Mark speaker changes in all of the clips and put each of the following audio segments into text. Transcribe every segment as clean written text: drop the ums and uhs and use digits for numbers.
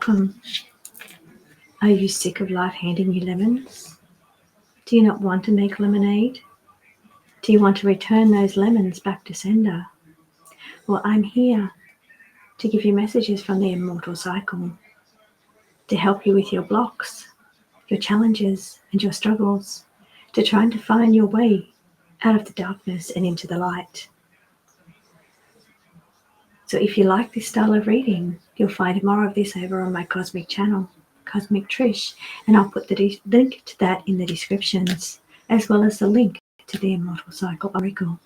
Speaker 1: welcome. Are you sick of life handing you lemons? Do you not want to make lemonade? Do you want to return those lemons back to sender? Well, I'm here to give you messages from the immortal cycle, to help you with your blocks, your challenges, and your struggles, to try to find your way out of the darkness and into the light. So if you like this style of reading, you'll find more of this over on my Cosmic channel, Cosmic Trish, and I'll put the link to that in the descriptions, as well as the link to the Immortal Cycle Oracle.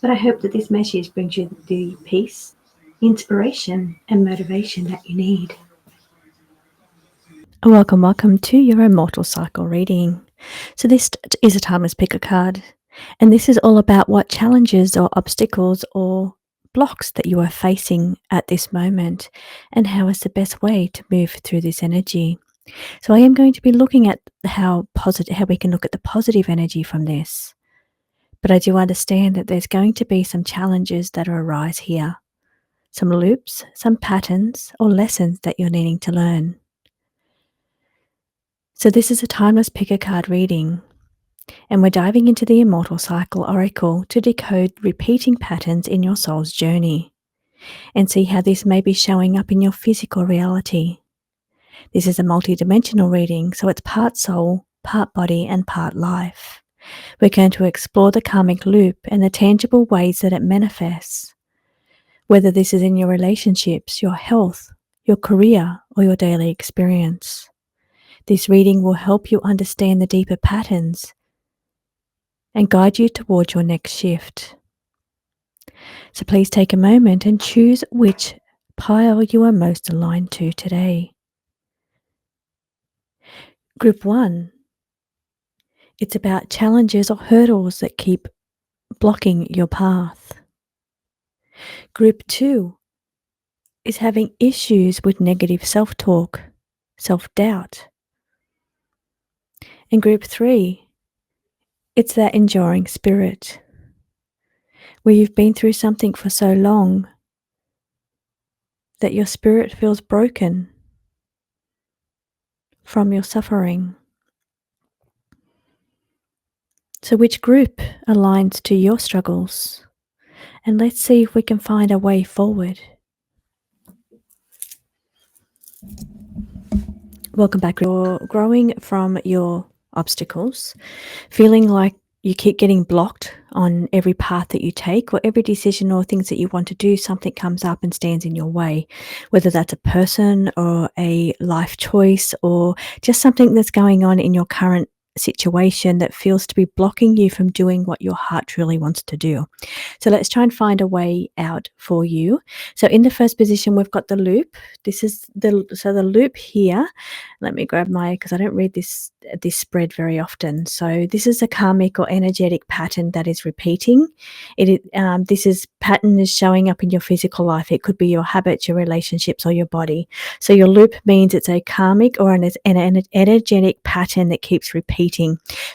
Speaker 1: But I hope that this message brings you the peace, inspiration, and motivation that you need. Welcome to your Immortal Cycle reading. So this is a timeless pick a card, and this is all about what challenges or obstacles or blocks that you are facing at this moment, and how is the best way to move through this energy. So I am going to be looking at how we can look at the positive energy from this. But I do understand that there's going to be some challenges that arise here, some loops, some patterns or lessons that you're needing to learn. So this is a timeless pick a card reading, and we're diving into the Immortal Cycle Oracle to decode repeating patterns in your soul's journey and see how this may be showing up in your physical reality. This is a multi-dimensional reading, so it's part soul, part body, and part life. We're going to explore the karmic loop and the tangible ways that it manifests, whether this is in your relationships, your health, your career, or your daily experience. This reading will help you understand the deeper patterns and guide you towards your next shift. So please take a moment and choose which pile you are most aligned to today. Group 1. It's about challenges or hurdles that keep blocking your path. Group 2 is having issues with negative self-talk, self-doubt. And group 3, it's that enduring spirit, where you've been through something for so long that your spirit feels broken from your suffering. So which group aligns to your struggles? And let's see if we can find a way forward. Welcome back. You're growing from your obstacles, feeling like you keep getting blocked on every path that you take, or every decision or things that you want to do, something comes up and stands in your way, whether that's a person or a life choice or just something that's going on in your current situation that feels to be blocking you from doing what your heart truly wants to do. So let's try and find a way out for you. So in the first position, we've got the loop. This is the loop here. Let me grab because I don't read this spread very often. So this is a karmic or energetic pattern that is repeating. This pattern is showing up in your physical life. It could be your habits, your relationships, or your body. So your loop means it's a karmic or an energetic pattern that keeps repeating.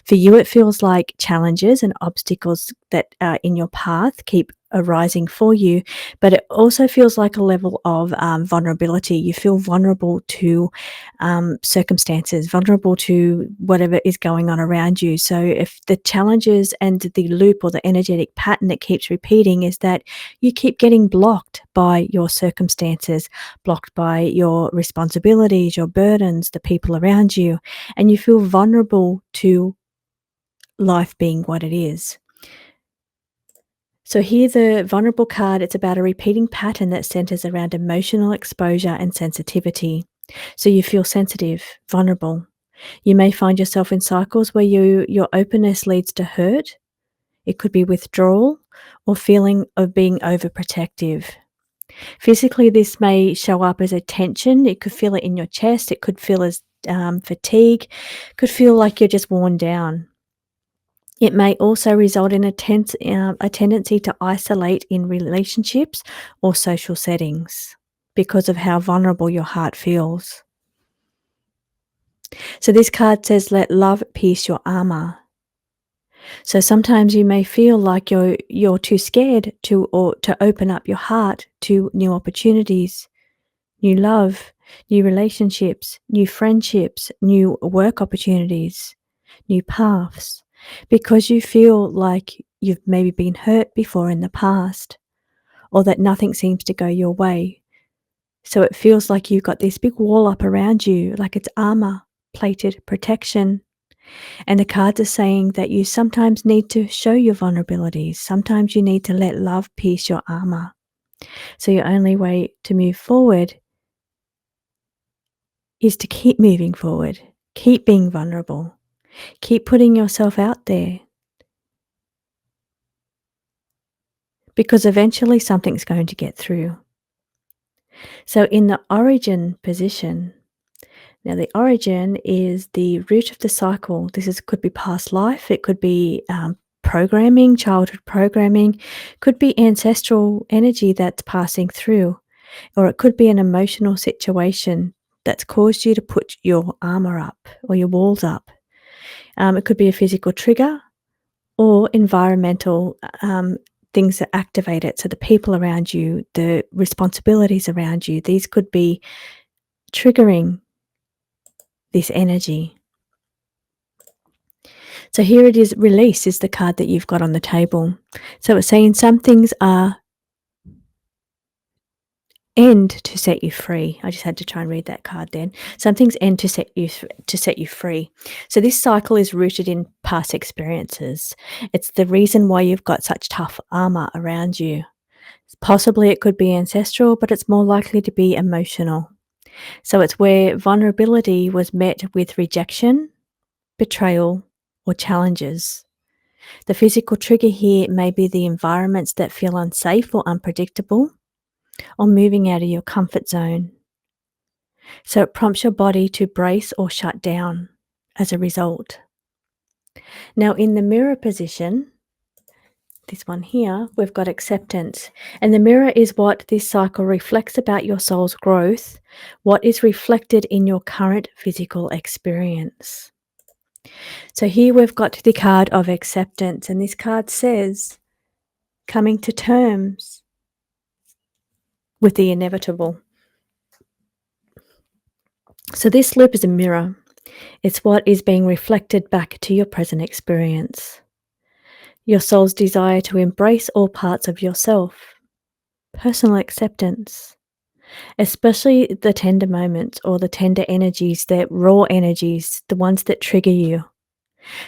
Speaker 1: For you, it feels like challenges and obstacles that are in your path keep arising for you, but it also feels like a level of vulnerability. You feel vulnerable to circumstances, vulnerable to whatever is going on around you. So if the challenges and the loop or the energetic pattern that keeps repeating is that you keep getting blocked by your circumstances, blocked by your responsibilities, your burdens, the people around you, and you feel vulnerable to life being what it is. So here, the vulnerable card, it's about a repeating pattern that centers around emotional exposure and sensitivity. So you feel sensitive, vulnerable. You may find yourself in cycles where your openness leads to hurt. It could be withdrawal or feeling of being overprotective. Physically, this may show up as a tension. You could feel it in your chest. It could feel as fatigue. Could feel like you're just worn down. It may also result in a tendency to isolate in relationships or social settings because of how vulnerable your heart feels. So this card says, let love pierce your armor. So sometimes you may feel like you're too scared to open up your heart to new opportunities, new love, new relationships, new friendships, new work opportunities, new paths, because you feel like you've maybe been hurt before in the past or that nothing seems to go your way. So it feels like you've got this big wall up around you, like it's armor, plated protection. And the cards are saying that you sometimes need to show your vulnerabilities. Sometimes you need to let love pierce your armor. So your only way to move forward is to keep moving forward, keep being vulnerable, keep putting yourself out there, because eventually something's going to get through. So in the origin position, now the origin is the root of the cycle. Could be past life, it could be programming, childhood programming, could be ancestral energy that's passing through, or it could be an emotional situation that's caused you to put your armor up or your walls up. It could be a physical trigger or environmental things that activate it. So the people around you, the responsibilities around you, these could be triggering this energy. So here it is, release is the card that you've got on the table. So it's saying some things are end to set you free. I just had to try and read that card then. Some things end to set you free. So this cycle is rooted in past experiences. It's the reason why you've got such tough armor around you. Possibly it could be ancestral, but it's more likely to be emotional. So it's where vulnerability was met with rejection, betrayal, or challenges. The physical trigger here may be the environments that feel unsafe or unpredictable, or moving out of your comfort zone. So it prompts your body to brace or shut down as a result. Now, in the mirror position, this one here, we've got acceptance. And the mirror is what this cycle reflects about your soul's growth, what is reflected in your current physical experience. So here we've got the card of acceptance, and this card says coming to terms with the inevitable. So this loop is a mirror. It's what is being reflected back to your present experience. Your soul's desire to embrace all parts of yourself. Personal acceptance. Especially the tender moments or the tender energies, the raw energies, the ones that trigger you.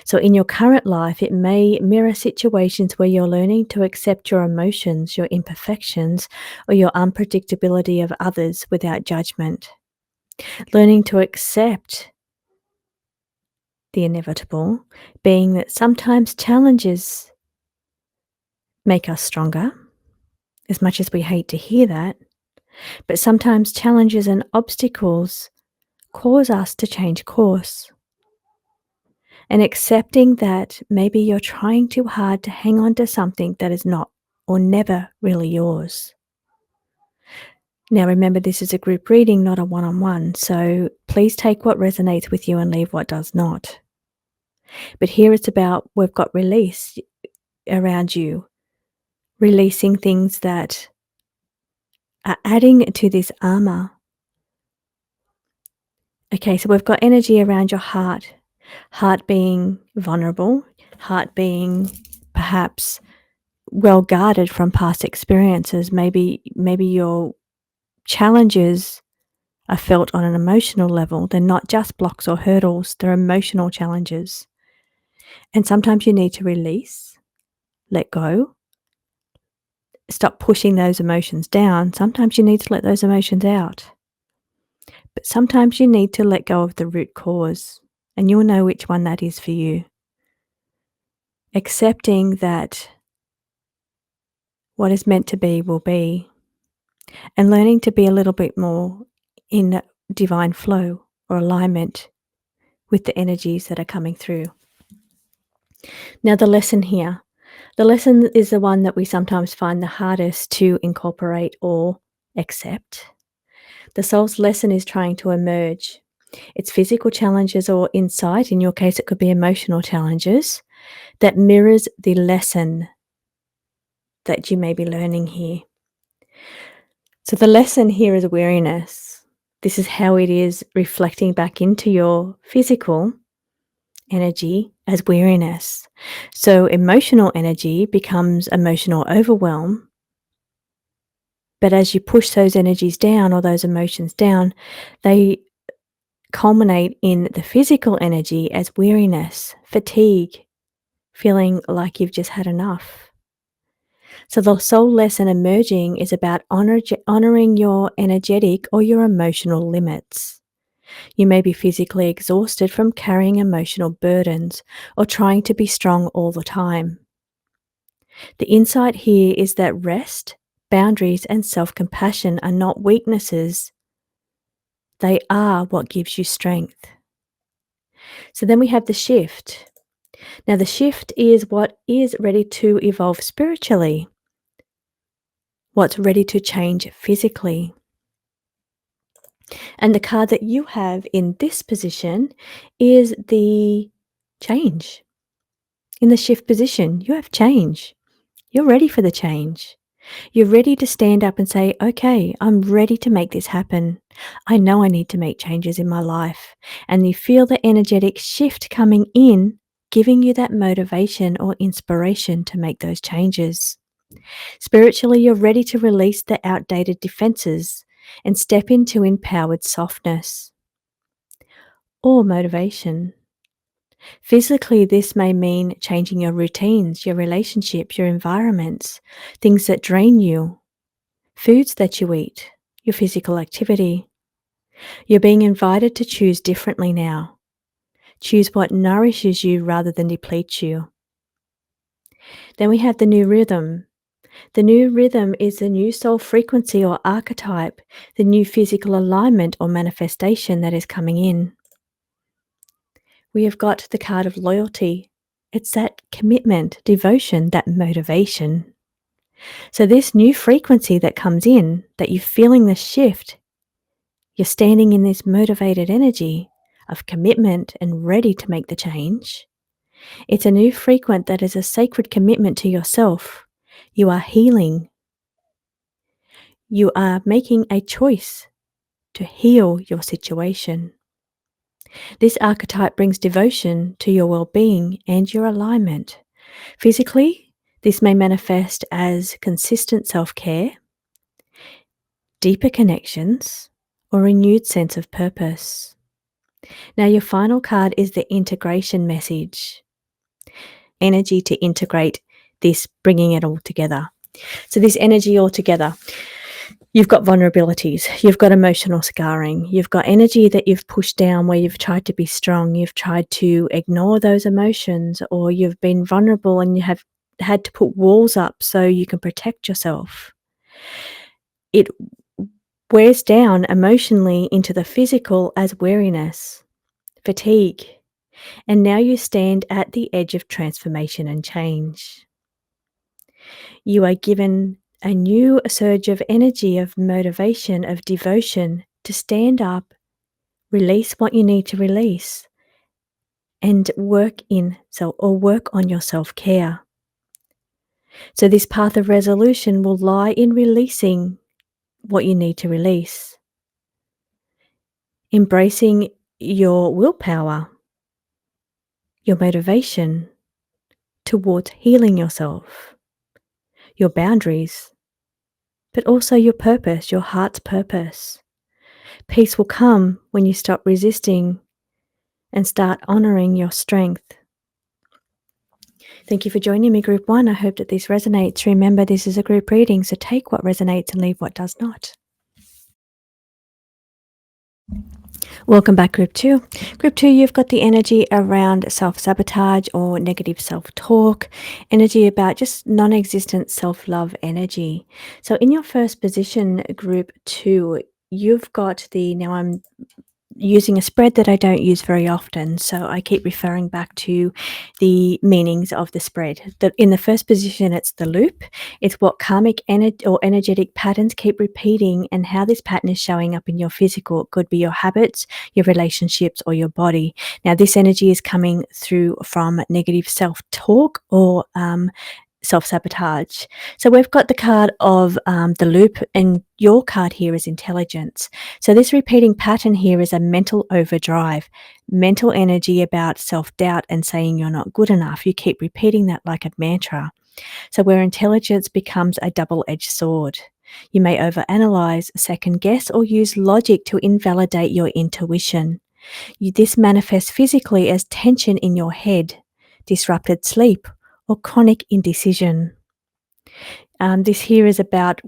Speaker 1: So in your current life, it may mirror situations where you're learning to accept your emotions, your imperfections, or your unpredictability of others without judgment. Learning to accept the inevitable, being that sometimes challenges make us stronger, as much as we hate to hear that, but sometimes challenges and obstacles cause us to change course. And accepting that maybe you're trying too hard to hang on to something that is not or never really yours. Now, remember, this is a group reading, not a one-on-one, so please take what resonates with you and leave what does not. But here it's about we've got release around you, releasing things that are adding to this armor. Okay, so we've got energy around your heart being vulnerable, heart being perhaps well guarded from past experiences. Maybe your challenges are felt on an emotional level. They're not just blocks or hurdles, they're emotional challenges. And sometimes you need to release, let go, stop pushing those emotions down. Sometimes you need to let those emotions out. But sometimes you need to let go of the root cause, and you'll know which one that is for you. Accepting that what is meant to be will be, and learning to be a little bit more in divine flow or alignment with the energies that are coming through. Now, the lesson here. The lesson is the one that we sometimes find the hardest to incorporate or accept. The soul's lesson is trying to emerge. It's physical challenges or insight, in your case it could be emotional challenges, that mirrors the lesson that you may be learning here. So the lesson here is awareness. This is how it is reflecting back into your physical energy as weariness. So emotional energy becomes emotional overwhelm. But as you push those energies down or those emotions down, they culminate in the physical energy as weariness, fatigue, feeling like you've just had enough. So the soul lesson emerging is about honoring your energetic or your emotional limits. You may be physically exhausted from carrying emotional burdens or trying to be strong all the time. The insight here is that rest, boundaries, and self compassion are not weaknesses, they are what gives you strength. So then we have the shift. Now, the shift is what is ready to evolve spiritually, what's ready to change physically. And the card that you have in this position is the change. In the shift position, you have change. You're ready for the change. You're ready to stand up and say, okay, I'm ready to make this happen. I know I need to make changes in my life. And you feel the energetic shift coming in, giving you that motivation or inspiration to make those changes. Spiritually, you're ready to release the outdated defenses and step into empowered softness or motivation. Physically, this may mean changing your routines, your relationships, your environments, things that drain you, foods that you eat, your physical activity. You're being invited to choose differently now. Choose what nourishes you rather than depletes you. Then we have the new rhythm. The new rhythm is the new soul frequency or archetype, the new physical alignment or manifestation that is coming in. We have got the card of loyalty. It's that commitment, devotion, that motivation. So this new frequency that comes in, that you're feeling the shift, you're standing in this motivated energy of commitment and ready to make the change. It's a new frequent that is a sacred commitment to yourself. You are healing. You are making a choice to heal your situation. This archetype brings devotion to your well-being and your alignment. Physically, this may manifest as consistent self-care, deeper connections, or renewed sense of purpose. Now, your final card is the integration message. Energy to integrate this, bringing it all together. So this energy all together, you've got vulnerabilities, you've got emotional scarring, you've got energy that you've pushed down where you've tried to be strong, you've tried to ignore those emotions, or you've been vulnerable and you have had to put walls up so you can protect yourself. It wears down emotionally into the physical as weariness, fatigue, and now you stand at the edge of transformation and change. You are given a new surge of energy, of motivation, of devotion to stand up, release what you need to release, and work on your self-care. So this path of resolution will lie in releasing what you need to release, embracing your willpower, your motivation towards healing yourself, your boundaries, but also your purpose, your heart's purpose. Peace will come when you stop resisting and start honoring your strength. Thank you for joining me, Group 1. I hope that this resonates. Remember, this is a group reading, so take what resonates and leave what does not. Welcome back, Group 2. Group 2, you've got the energy around self-sabotage or negative self-talk, energy about just non-existent self-love energy. So in your first position, Group 2, you've got now I'm using a spread that I don't use very often, so I keep referring back to the meanings of the spread. In the first position, it's the loop. It's what karmic or energetic patterns keep repeating and how this pattern is showing up in your physical. It could be your habits, your relationships, or your body. Now, this energy is coming through from negative self-talk or self-sabotage. So we've got the card of the loop, and your card here is intelligence. So this repeating pattern here is a mental overdrive, mental energy about self-doubt and saying you're not good enough. You keep repeating that like a mantra. So where intelligence becomes a double-edged sword. You may overanalyze, second guess, or use logic to invalidate your intuition. This manifests physically as tension in your head, disrupted sleep, or chronic indecision. This here is about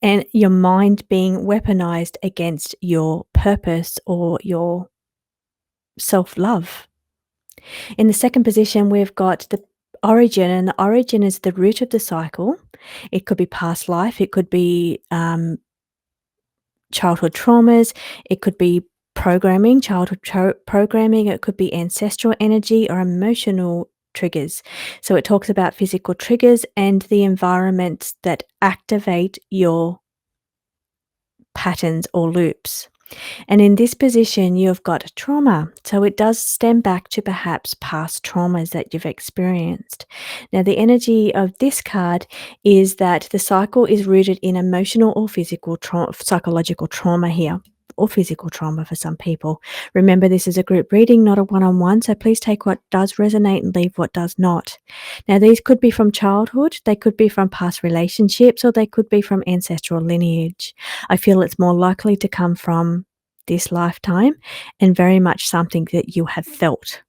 Speaker 1: and your mind being weaponized against your purpose or your self-love. In the second position, we've got the origin, and the origin is the root of the cycle. It could be past life, it could be childhood traumas, it could be programming, childhood programming, it could be ancestral energy or emotional triggers. So it talks about physical triggers and the environments that activate your patterns or loops. And in this position, you've got trauma. So it does stem back to perhaps past traumas that you've experienced. Now, the energy of this card is that the cycle is rooted in emotional or physical psychological trauma here. Or physical trauma for some people. Remember, this is a group reading, not a one on one, so please take what does resonate and leave what does not. Now, these could be from childhood, they could be from past relationships, or they could be from ancestral lineage. I feel it's more likely to come from this lifetime and very much something that you have felt.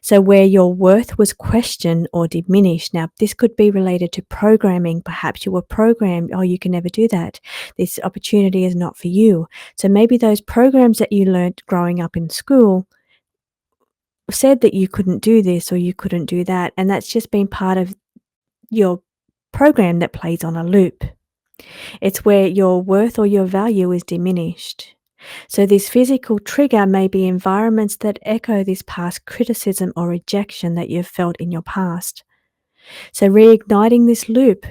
Speaker 1: So, where your worth was questioned or diminished. Now, this could be related to programming. Perhaps you were programmed, oh, you can never do that. This opportunity is not for you. So, maybe those programs that you learnt growing up in school said that you couldn't do this or you couldn't do that. And that's just been part of your program that plays on a loop. It's where your worth or your value is diminished. So, this physical trigger may be environments that echo this past criticism or rejection that you've felt in your past. So, reigniting this loop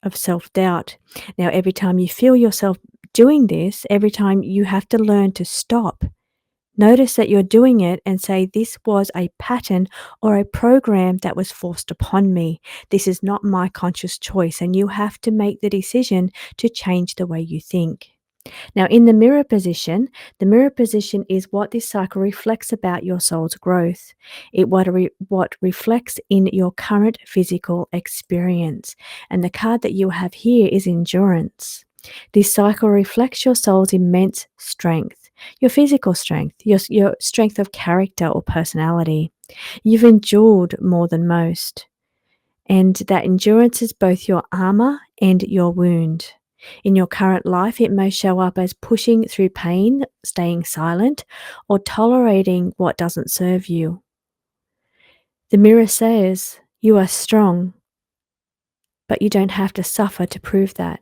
Speaker 1: of self doubt. Now, every time you feel yourself doing this, every time you have to learn to stop, notice that you're doing it and say, this was a pattern or a program that was forced upon me. This is not my conscious choice. And you have to make the decision to change the way you think. Now, in the mirror position is what this cycle reflects about your soul's growth. What reflects in your current physical experience. And the card that you have here is endurance. This cycle reflects your soul's immense strength, your physical strength, your strength of character or personality. You've endured more than most. And that endurance is both your armor and your wound. In your current life, it may show up as pushing through pain, staying silent, or tolerating what doesn't serve you. The mirror says you are strong, but you don't have to suffer to prove that.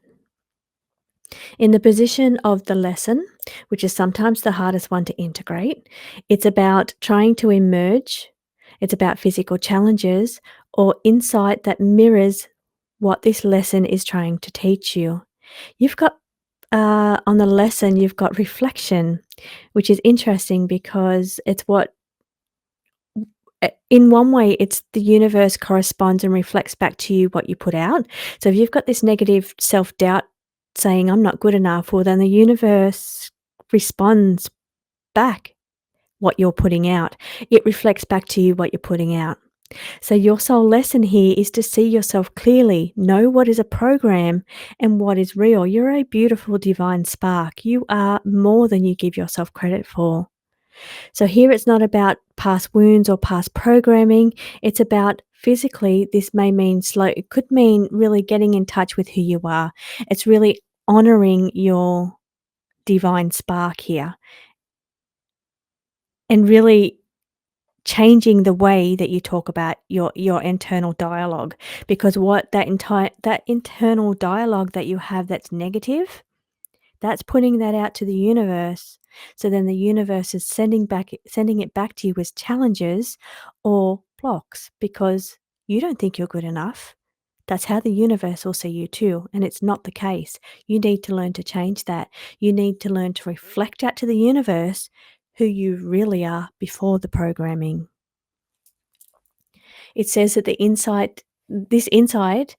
Speaker 1: In the position of the lesson, which is sometimes the hardest one to integrate, it's about trying to emerge. It's about physical challenges or insight that mirrors what this lesson is trying to teach you. You've got on the lesson, you've got reflection, which is interesting because it's what, in one way, it's the universe corresponds and reflects back to you what you put out. So if you've got this negative self doubt saying, I'm not good enough, well, then the universe responds back what you're putting out. It reflects back to you what you're putting out. So, your soul lesson here is to see yourself clearly, know what is a program and what is real. You're a beautiful divine spark. You are more than you give yourself credit for. So, here it's not about past wounds or past programming. It's about physically, this may mean slow, it could mean really getting in touch with who you are. It's really honoring your divine spark here and really changing the way that you talk about your internal dialogue, because what that internal dialogue that you have that's negative, that's putting that out to the universe. So then the universe is sending it back to you as challenges or blocks because you don't think you're good enough. That's how the universe will see you too, and it's not the case. You need to learn to change that. You need to learn to reflect out to the universe who you really are before the programming. It says that the insight this insight,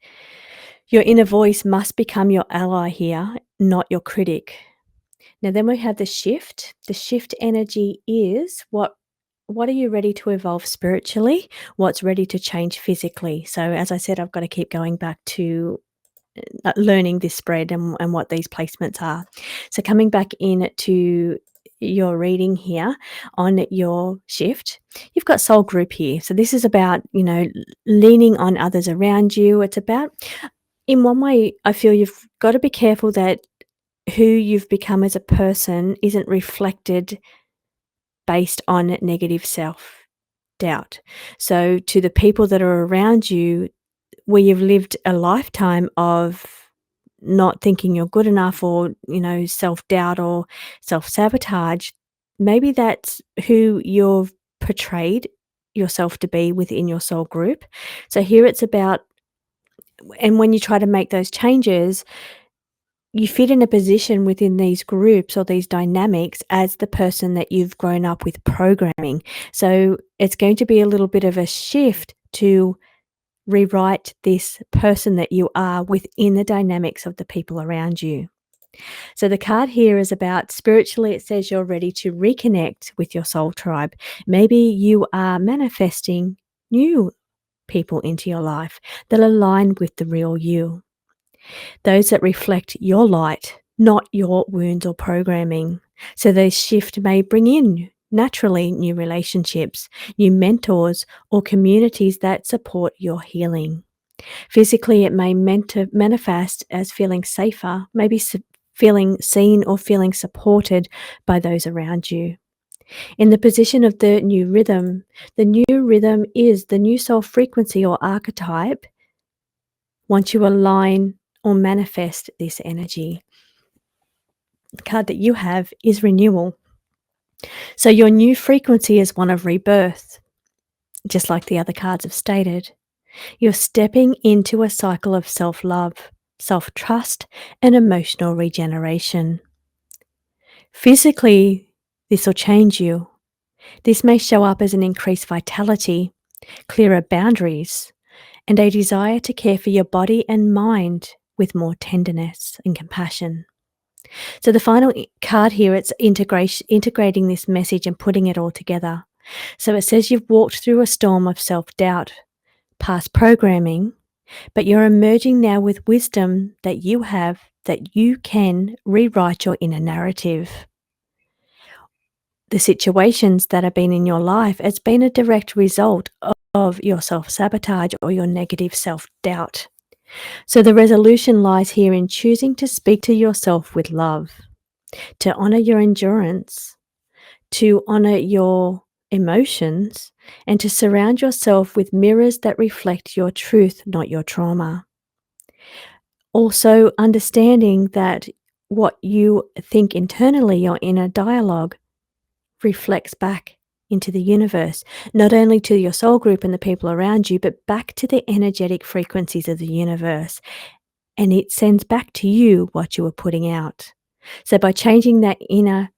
Speaker 1: your inner voice must become your ally here, not your critic. Now then we have the shift. The shift energy is what are you ready to evolve spiritually? What's ready to change physically? So as I said, I've got to keep going back to learning this spread and what these placements are. So coming back into your reading here on your shift, you've got soul group here. So this is about, leaning on others around you. It's about, in one way, I feel you've got to be careful that who you've become as a person isn't reflected based on negative self doubt. So to the people that are around you, where you've lived a lifetime of not thinking you're good enough, or, self-doubt or self-sabotage, maybe that's who you've portrayed yourself to be within your soul group. So here it's about, and when you try to make those changes, you fit in a position within these groups or these dynamics as the person that you've grown up with programming. So it's going to be a little bit of a shift to rewrite this person that you are within the dynamics of the people around you. So the card here is about spiritually, it says you're ready to reconnect with your soul tribe. Maybe you are manifesting new people into your life that align with the real you, those that reflect your light, not your wounds or programming. So this shift may bring in naturally new relationships, new mentors, or communities that support your healing. Physically, it may manifest as feeling safer, maybe feeling seen or feeling supported by those around you. In the position of the new rhythm is the new soul frequency or archetype once you align or manifest this energy. The card that you have is renewal. So your new frequency is one of rebirth, just like the other cards have stated. You're stepping into a cycle of self-love, self-trust, and emotional regeneration. Physically, this will change you. This may show up as an increased vitality, clearer boundaries, and a desire to care for your body and mind with more tenderness and compassion. So the final card here, it's integrating this message and putting it all together. So it says you've walked through a storm of self-doubt, past programming, but you're emerging now with wisdom that you have, that you can rewrite your inner narrative. The situations that have been in your life, it's been a direct result of your self-sabotage or your negative self-doubt. So the resolution lies here in choosing to speak to yourself with love, to honor your endurance, to honor your emotions, and to surround yourself with mirrors that reflect your truth, not your trauma. Also, understanding that what you think internally, your inner dialogue, reflects back into the universe, not only to your soul group and the people around you, but back to the energetic frequencies of the universe. And it sends back to you what you are putting out. So by changing that inner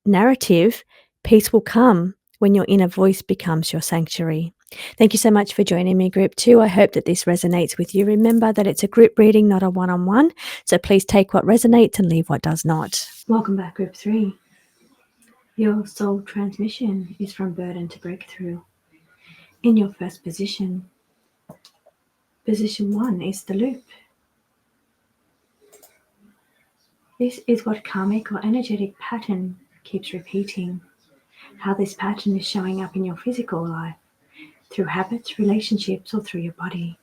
Speaker 1: narrative, peace will come when your inner voice becomes your sanctuary. Thank you so much for joining me, Group 2. I hope that this resonates with you. Remember that it's a group reading, not a one-on-one. So please take what resonates and leave what does not. Welcome back, Group 3. Your soul transmission is from burden to breakthrough. In your first position, position 1 is the loop. This is what karmic or energetic pattern keeps repeating. How this pattern is showing up in your physical life, through habits, relationships, or through your body.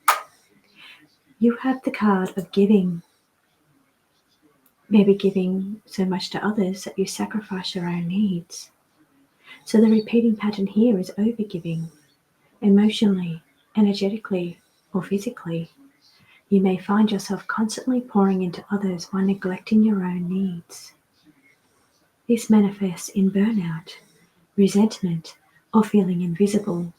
Speaker 1: You have the card of giving. Maybe giving so much to others that you sacrifice your own needs. So the repeating pattern here is overgiving, emotionally, energetically, or physically. You may find yourself constantly pouring into others while neglecting your own needs. This manifests in burnout, resentment, or feeling invisible.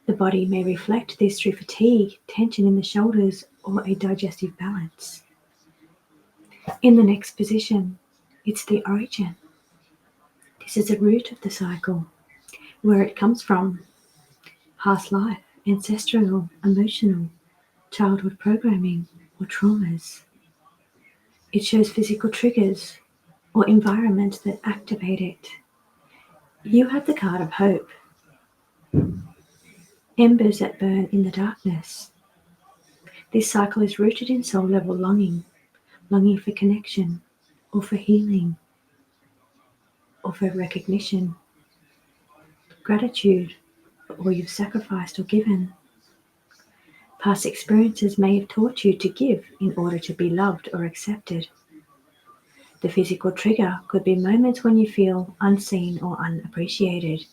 Speaker 1: The body may reflect this through fatigue, tension in the shoulders, or a digestive balance. In the next position, it's the origin. This is the root of the cycle, where it comes from, past life, ancestral, emotional, childhood programming, or traumas. It shows physical triggers or environments that activate it. You have the card of hope, embers that burn in the darkness. This cycle is rooted in soul level longing, longing for connection, or for healing, or for recognition, gratitude for all you've sacrificed or given. Past experiences may have taught you to give in order to be loved or accepted. The physical trigger could be moments when you feel unseen or unappreciated.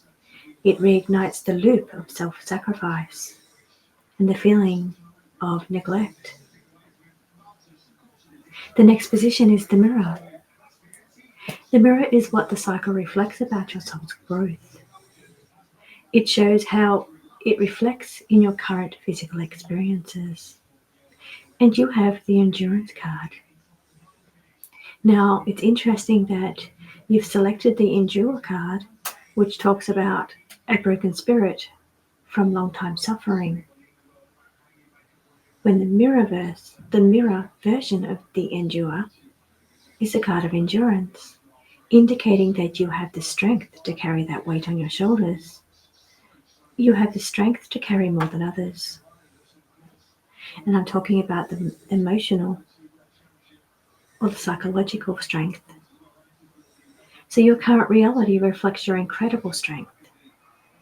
Speaker 1: It reignites the loop of self-sacrifice and the feeling of neglect. The next position is the mirror. The mirror is what the cycle reflects about your soul's growth. It shows how it reflects in your current physical experiences. And you have the endurance card. Now, it's interesting that you've selected the endure card, which talks about a broken spirit from long time suffering. When the mirror version of the endure is the card of endurance, indicating that you have the strength to carry that weight on your shoulders. You have the strength to carry more than others. And I'm talking about the emotional or the psychological strength. So your current reality reflects your incredible strength.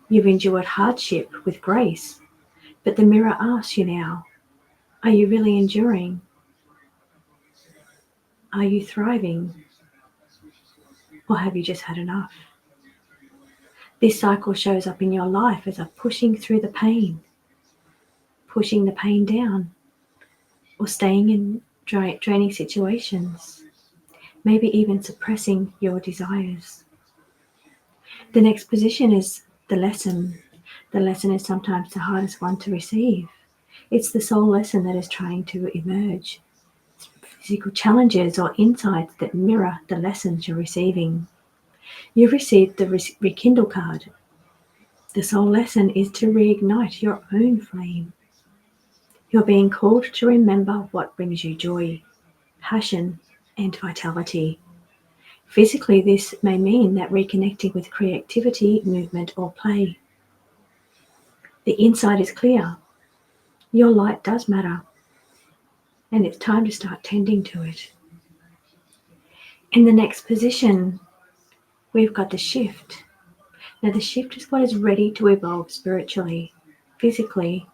Speaker 1: You've endured hardship with grace, but the mirror asks you now, are you really enduring? Are you thriving? Or have you just had enough? This cycle shows up in your life as a pushing through the pain, pushing the pain down, or staying in draining situations, maybe even suppressing your desires. The next position is the lesson. The lesson is sometimes the hardest one to receive. It's the soul lesson that is trying to emerge. Physical challenges or insights that mirror the lessons you're receiving. You've received the rekindle card. The soul lesson is to reignite your own flame. You're being called to remember what brings you joy, passion, and vitality. Physically, this may mean that reconnecting with creativity, movement, or play. The insight is clear. Your light does matter, and it's time to start tending to it. In the next position, we've got the shift. Now, the shift is what is ready to evolve spiritually, physically,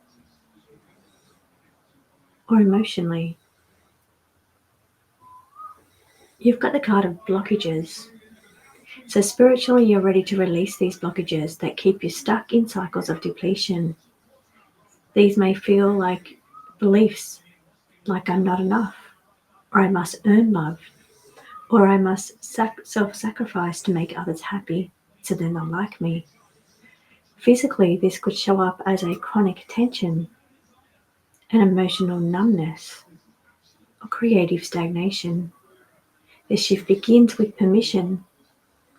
Speaker 1: or emotionally. You've got the card of blockages. So spiritually, you're ready to release these blockages that keep you stuck in cycles of depletion. These may feel like beliefs like I'm not enough, or I must earn love, or I must self-sacrifice to make others happy so then they'll like me. Physically, this could show up as a chronic tension, an emotional numbness, or creative stagnation. This shift begins with permission,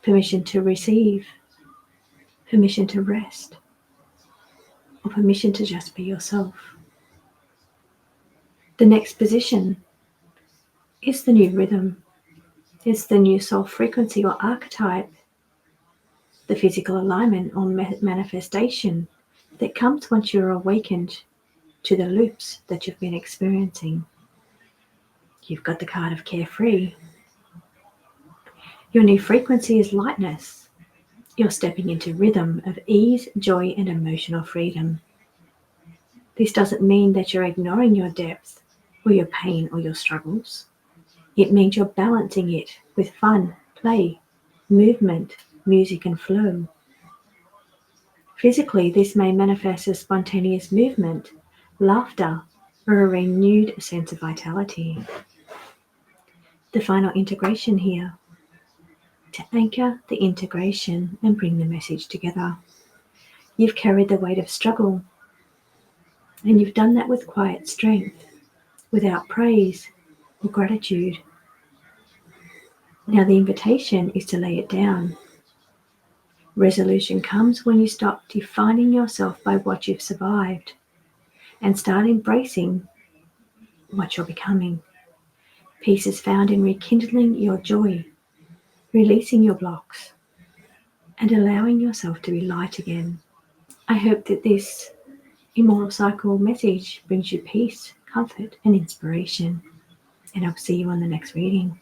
Speaker 1: permission to receive, permission to rest, or permission to just be yourself. The next position is the new rhythm. It's the new soul frequency or archetype, the physical alignment or manifestation that comes once you're awakened to the loops that you've been experiencing. You've got the card of carefree. Your new frequency is lightness. You're stepping into rhythm of ease, joy, and emotional freedom. This doesn't mean that you're ignoring your depth or your pain or your struggles. It means you're balancing it with fun, play, movement, music, and flow. Physically, this may manifest as spontaneous movement, laughter, or a renewed sense of vitality. The final integration here, to anchor the integration and bring the message together. You've carried the weight of struggle, and you've done that with quiet strength, without praise or gratitude. Now the invitation is to lay it down. Resolution comes when you stop defining yourself by what you've survived and start embracing what you're becoming. Peace is found in rekindling your joy, releasing your blocks, and allowing yourself to be light again. I hope that this Immortal Cycle message brings you peace, comfort, and inspiration. And I'll see you on the next reading.